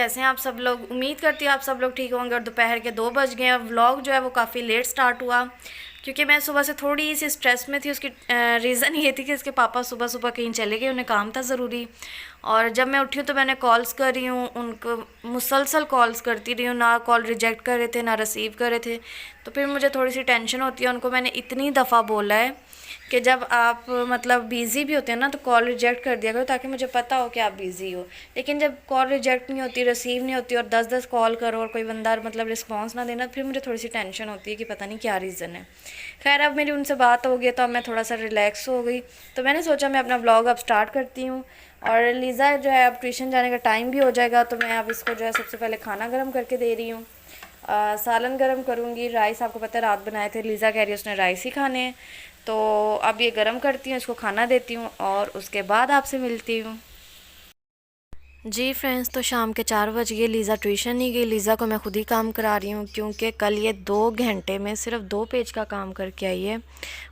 कैसे हैं आप सब लोग। उम्मीद करती हूँ आप सब लोग ठीक होंगे। और दोपहर के 2 बज गए हैं। व्लॉग जो है वो काफ़ी लेट स्टार्ट हुआ क्योंकि मैं सुबह से थोड़ी सी स्ट्रेस में थी। उसकी रीज़न ये थी कि इसके पापा सुबह सुबह कहीं चले गए, उन्हें काम था ज़रूरी। और जब मैं उठी हूँ तो मैंने कॉल्स कर रही हूँ उनको, मुसलसल कॉल्स करती रही हूँ, ना कॉल रिजेक्ट कर रहे थे ना रिसीव कर रहे थे। तो फिर मुझे थोड़ी सी टेंशन होती है। उनको मैंने इतनी दफ़ा बोला है कि जब आप मतलब बिज़ी भी होते हैं ना तो कॉल रिजेक्ट कर दिया करो ताकि मुझे पता हो कि आप बिज़ी हो। लेकिन जब कॉल रिजेक्ट नहीं होती, रिसीव नहीं होती और 10-10 कॉल करो और कोई बंदा मतलब रिस्पांस ना देना, फिर मुझे थोड़ी सी टेंशन होती है कि पता नहीं क्या रीज़न है। खैर अब मेरी उनसे बात हो गई तो अब मैं थोड़ा सा रिलैक्स हो गई। तो मैंने सोचा मैं अपना व्लॉग अब स्टार्ट करती हूँ। और लीज़ा जो है अब ट्यूशन जाने का टाइम भी हो जाएगा तो मैं अब इसको जो है सबसे पहले खाना गर्म करके दे रही हूँ। सालन गरम करूँगी। राइस आपको पता है रात बनाए थे, लीज़ा कह रही है उसने राइस ही खाने हैं। तो अब ये गरम करती हूँ, इसको खाना देती हूँ और उसके बाद आपसे मिलती हूँ। जी फ्रेंड्स, तो शाम के 4 बज गए। लीज़ा ट्यूशन नहीं गई। लीज़ा को मैं खुद ही काम करा रही हूँ क्योंकि कल ये 2 घंटे में सिर्फ 2 पेज का काम करके आई है।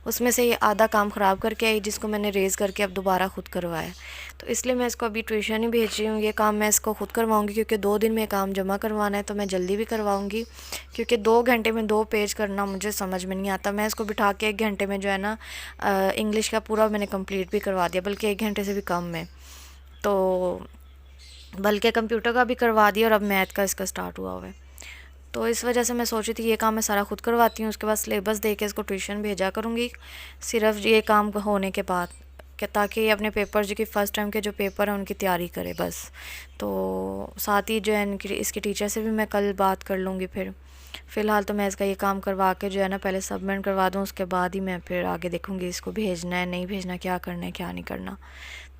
उसमें से ये आधा काम ख़राब करके आई जिसको मैंने रेज़ करके अब दोबारा ख़ुद करवाया। तो इसलिए मैं इसको अभी ट्यूशन ही भेज रही हूँ। ये काम मैं इसको खुद करवाऊँगी क्योंकि 2 दिन में काम जमा करवाना है तो मैं जल्दी भी करवाऊँगी। क्योंकि 2 घंटे में 2 पेज करना मुझे समझ में नहीं आता। मैं इसको बिठा के 1 घंटे में जो है ना इंग्लिश का पूरा मैंने कम्प्लीट भी करवा दिया, बल्कि 1 घंटे से भी कम में। तो बल्कि कंप्यूटर का भी करवा दिया और अब मैथ का इसका स्टार्ट हुआ हुआ है। तो इस वजह से मैं सोची थी ये काम मैं सारा खुद करवाती हूँ, उसके बाद सिलेबस दे के इसको ट्यूशन भेजा करूँगी सिर्फ ये काम होने के बाद, कि ताकि ये अपने पेपर जो कि फ़र्स्ट टाइम के जो पेपर हैं उनकी तैयारी करे बस। तो साथ ही जो है इनकी इसके टीचर से भी मैं कल बात कर लूँगी। फिर फ़िलहाल तो मैं इसका ये काम करवा के जो है ना पहले सबमिट करवा दूँ, उसके बाद ही मैं फिर आगे देखूँगी इसको भेजना है नहीं भेजना, क्या करना है क्या नहीं करना।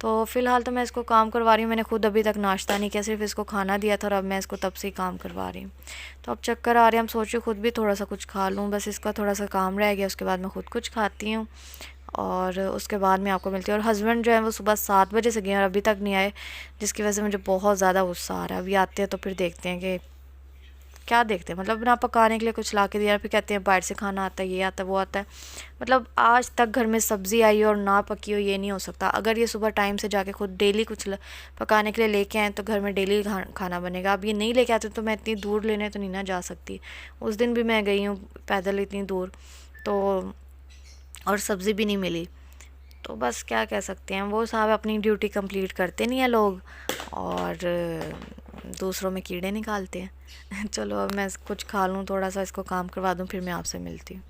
तो फ़िलहाल तो मैं इसको काम करवा रही हूँ। मैंने खुद अभी तक नाश्ता नहीं किया, सिर्फ इसको खाना दिया था और अब मैं इसको तब से ही काम करवा रही हूँ। तो अब चक्कर आ रहे हैं, हम सोचे खुद भी थोड़ा सा कुछ खा लूँ, बस इसका थोड़ा सा काम रह गया, उसके बाद मैं खुद कुछ खाती हूँ और उसके बाद मैं आपको मिलती हूँ। और हस्बैंड जो है वो सुबह 7 बजे से गए और अभी तक नहीं आए, जिसकी वजह से मुझे बहुत ज़्यादा गुस्सा आ रहा है। अभी आते हैं तो फिर देखते हैं कि क्या देखते हैं, मतलब ना पकाने के लिए कुछ ला के दिया, फिर कहते हैं बाहर से खाना आता है, ये आता है वो आता है। मतलब आज तक घर में सब्ज़ी आई हो और ना पकी हो, ये नहीं हो सकता। अगर ये सुबह टाइम से जाके खुद डेली कुछ पकाने के लिए लेके आए तो घर में डेली खाना बनेगा। अब ये नहीं लेके आते तो मैं इतनी दूर लेने तो नहीं ना जा सकती। उस दिन भी मैं गई हूँ पैदल इतनी दूर, तो और सब्ज़ी भी नहीं मिली। तो बस क्या कह सकते हैं, वो साहब अपनी ड्यूटी कंप्लीट करते नहीं है लोग और दूसरों में कीड़े निकालते हैं। चलो अब मैं कुछ खा लूँ, थोड़ा सा इसको काम करवा दूँ, फिर मैं आपसे मिलती हूँ।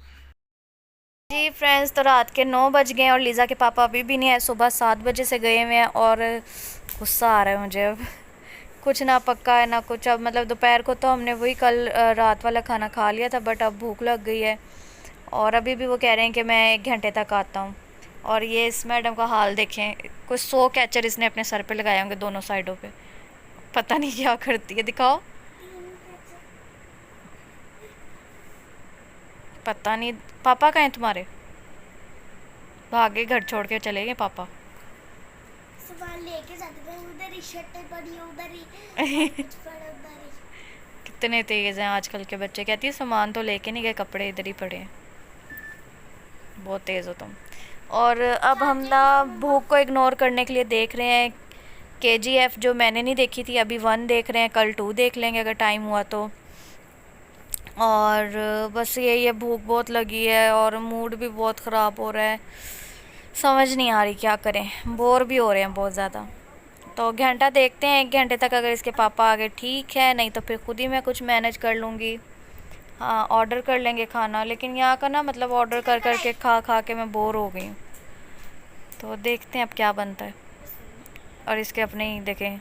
जी फ्रेंड्स, तो रात के 9 बज गए और लीज़ा के पापा अभी भी नहीं आए। सुबह 7 बजे से गए हुए हैं और गुस्सा आ रहा है मुझे। अब कुछ ना पक्का है ना कुछ। अब मतलब दोपहर को तो हमने वही कल रात वाला खाना खा लिया था, बट अब भूख लग गई है और अभी भी वो कह रहे हैं कि मैं 1 घंटे तक आता हूँ। और ये इस मैडम का हाल देखें, कुछ 100 कैचर इसने अपने सर पे लगाए होंगे दोनों साइडों पे। पता नहीं क्या करती है, दिखाओ। पता नहीं पापा कहाँ हैं तुम्हारे, भागे घर छोड़ के चले गए पापा। सुबह लेके जाते थे, उधर ही शर्टें पड़ी है, उधर ही कुछ पड़ा उधर ही। कितने तेज़ हैं आजकल के बच्चे। कहती है सामान तो लेके नहीं गए, कपड़े इधर ही पड़े हैं। बहुत तेज़ हो तुम। और अब हम चार्जर ना दो मम्मा। भूख को इग्नोर करने के लिए देख रहे हैं KGF, जो मैंने नहीं देखी थी। अभी 1 देख रहे हैं, कल 2 देख लेंगे अगर टाइम हुआ तो। और बस यही है, भूख बहुत लगी है और मूड भी बहुत ख़राब हो रहा है। समझ नहीं आ रही क्या करें, बोर भी हो रहे हैं बहुत ज़्यादा। तो घंटा देखते हैं, 1 घंटे तक अगर इसके पापा आ गए ठीक है, नहीं तो फिर खुद ही मैं कुछ मैनेज कर लूँगी। हाँ, ऑर्डर कर लेंगे खाना। लेकिन यहाँ का ना मतलब ऑर्डर कर कर के खा खा के मैं बोर हो गई हूँ। तो देखते हैं अब क्या बनता है। और इसके अपने ही देखें,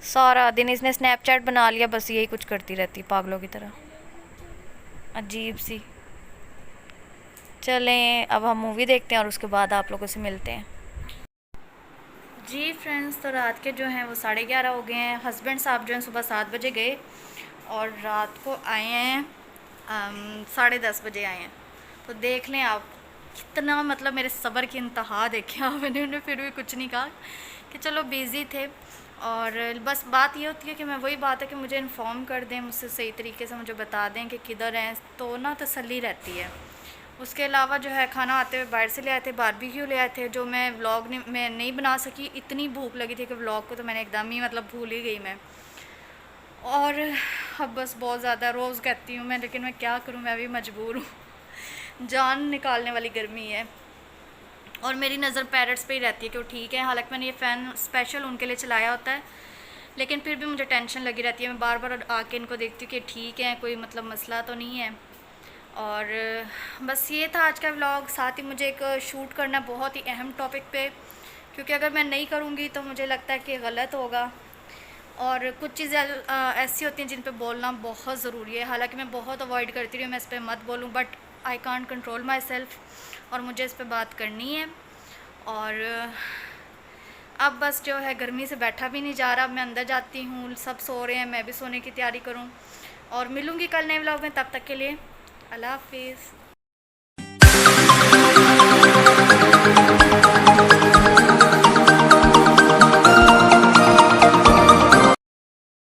सारा दिन इसने स्नैपचैट बना लिया, बस यही कुछ करती रहती पागलों की तरह, अजीब सी। चलें अब हम मूवी देखते हैं और उसके बाद आप लोगों से मिलते हैं। जी फ्रेंड्स, तो रात के जो हैं वो 11:30 हो गए हैं। हस्बैंड साहब जो हैं सुबह 7 बजे गए और रात को आए हैं 10:30 बजे आए हैं। तो देख लें आप कितना, मतलब मेरे सब्र की इंतहा देखें आप। मैंने उन्हें फिर भी कुछ नहीं कहा कि चलो बिज़ी थे। और बस बात ये होती है कि मैं वही बात है कि मुझे इन्फॉर्म कर दें, मुझसे सही तरीके से मुझे बता दें कि किधर हैं, तो ना तसल्ली रहती है। उसके अलावा जो है खाना आते हुए बाहर से ले आए थे, बारबेक्यू ले आए थे, जो मैं व्लॉग में नहीं बना सकी। इतनी भूख लगी थी कि व्लॉग को तो मैंने एकदम ही मतलब भूल ही गई मैं। और अब बस बहुत ज़्यादा रोज़ कहती हूँ मैं, लेकिन मैं क्या करूँ, मैं भी मजबूर हूँ। जान निकालने वाली गर्मी है और मेरी नज़र पैरट्स पे ही रहती है कि वो ठीक है। हालांकि मैंने ये फ़ैन स्पेशल उनके लिए चलाया होता है, लेकिन फिर भी मुझे टेंशन लगी रहती है। मैं बार बार आके इनको देखती हूँ कि ठीक है, कोई मतलब मसला तो नहीं है। और बस ये था आज का व्लॉग। साथ ही मुझे एक शूट करना बहुत ही अहम टॉपिक पे, क्योंकि अगर मैं नहीं करूँगी तो मुझे लगता है कि गलत होगा। और कुछ चीज़ें ऐसी होती हैं जिन पे बोलना बहुत ज़रूरी है। हालांकि मैं बहुत अवॉइड करती रही हूँ, मैं इस पर मत बोलूँ, but I can't control my self और मुझे इस पर बात करनी है। और अब बस जो है गर्मी से बैठा भी नहीं जा रहा। अब मैं अंदर जाती हूँ, सब सो रहे हैं, मैं भी सोने की तैयारी करूँ। और मिलूँगी कल नए व्लॉग में, तब तक के लिए अल्लाह हाफिज़।